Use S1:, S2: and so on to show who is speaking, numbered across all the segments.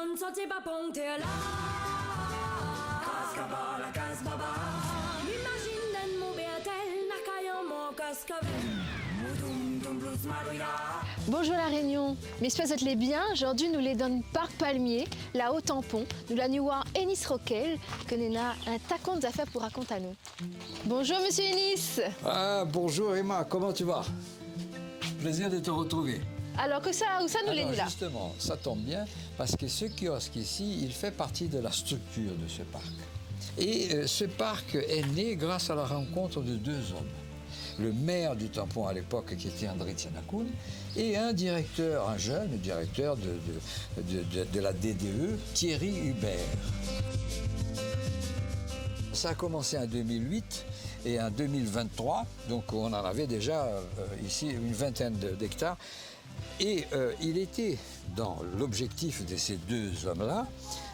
S1: non so ti ponte là. Cascaba la casbaba. Imagine mo beatel nakayo mo cascavel. Mudum dum blues maroya.
S2: Bonjour La Réunion, j'espère que vous allez bien. Aujourd'hui, nous les donne Parc Palmier, la Haut-Tampon. Nous la voir Enis Roquel, que nous avons un tacon d'affaires pour raconter à nous. Bonjour Monsieur Enis.
S3: Ah, bonjour Emma, comment tu vas? Plaisir de te retrouver.
S2: Alors, où ça nous les nous là?
S3: Justement, ça tombe bien, parce que ce kiosque ici, il fait partie de la structure de ce parc. Et ce parc est né grâce à la rencontre de deux hommes. Le maire du Tampon à l'époque, qui était André Tianakoun, et un jeune directeur de la DDE, Thierry Hubert. Ça a commencé en 2008 et en 2023, donc on en avait déjà ici une vingtaine d'hectares. Et il était dans l'objectif de ces deux hommes-là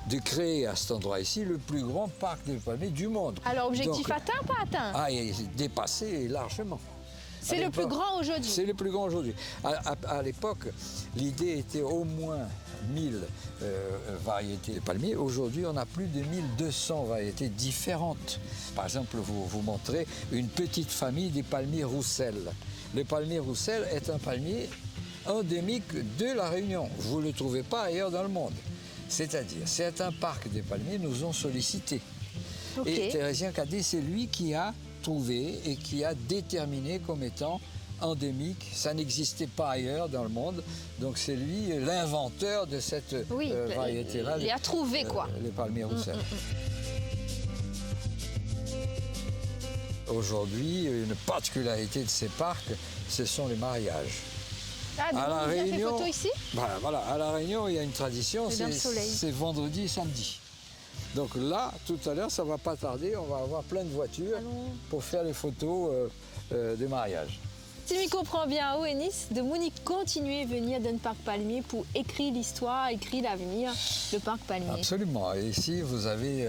S3: de créer à cet endroit ici le plus grand parc de palmiers du monde.
S2: Alors, objectif
S3: donc,
S2: atteint, pas atteint?
S3: Ah, il est dépassé largement.
S2: C'est le plus grand aujourd'hui?
S3: C'est le plus grand aujourd'hui. À l'époque, l'idée était au moins 1000 variétés de palmiers. Aujourd'hui, on a plus de 1200 variétés différentes. Par exemple, vous montrez une petite famille des palmiers Roussel. Le palmier Roussel est un palmier endémique de La Réunion. Vous ne le trouvez pas ailleurs dans le monde. C'est-à-dire, c'est un parc des palmiers, nous ont sollicité.
S2: Okay.
S3: Et Thérésien Cadet, c'est lui qui a trouvé et qui a déterminé comme étant endémique. Ça n'existait pas ailleurs dans le monde. Donc c'est lui l'inventeur de cette variété-là.
S2: Il a trouvé quoi?
S3: Les palmiers Roussel. Aujourd'hui, une particularité de ces parcs, ce sont les mariages.
S2: Ah, donc
S3: à La
S2: vous avez fait
S3: Réunion,
S2: photo ici?
S3: voilà, à La Réunion, il y a une tradition, c'est vendredi et samedi. Donc là, tout à l'heure, ça ne va pas tarder, on va avoir plein de voitures pour faire les photos des mariages.
S2: Si je comprends bien, Enis, de Monique continuer à venir dans le Parc Palmier pour écrire l'histoire, écrire l'avenir, le Parc Palmier.
S3: Absolument. Et ici, vous avez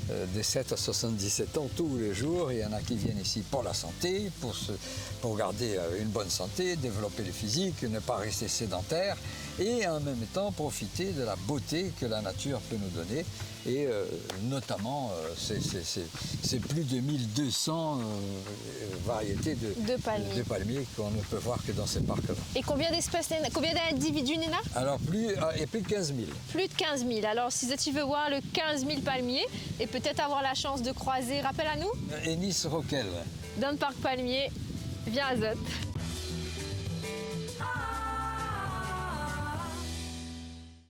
S3: de 7 à 77 ans tous les jours. Il y en a qui viennent ici pour la santé, pour garder une bonne santé, développer le physique, ne pas rester sédentaire et en même temps profiter de la beauté que la nature peut nous donner. Et notamment, c'est plus de 1200 variétés de palmiers qu'on ne peut voir que dans ces parcs-là.
S2: Et combien d'espèces, combien d'individus, Nina?
S3: Alors, il y a plus de 15 000.
S2: Plus de 15 000. Alors, si tu veux voir le 15 000 palmiers et peut-être avoir la chance de croiser, rappelle à nous?
S3: Enis Roquel.
S2: Dans le Parc Palmier, viens à Zot.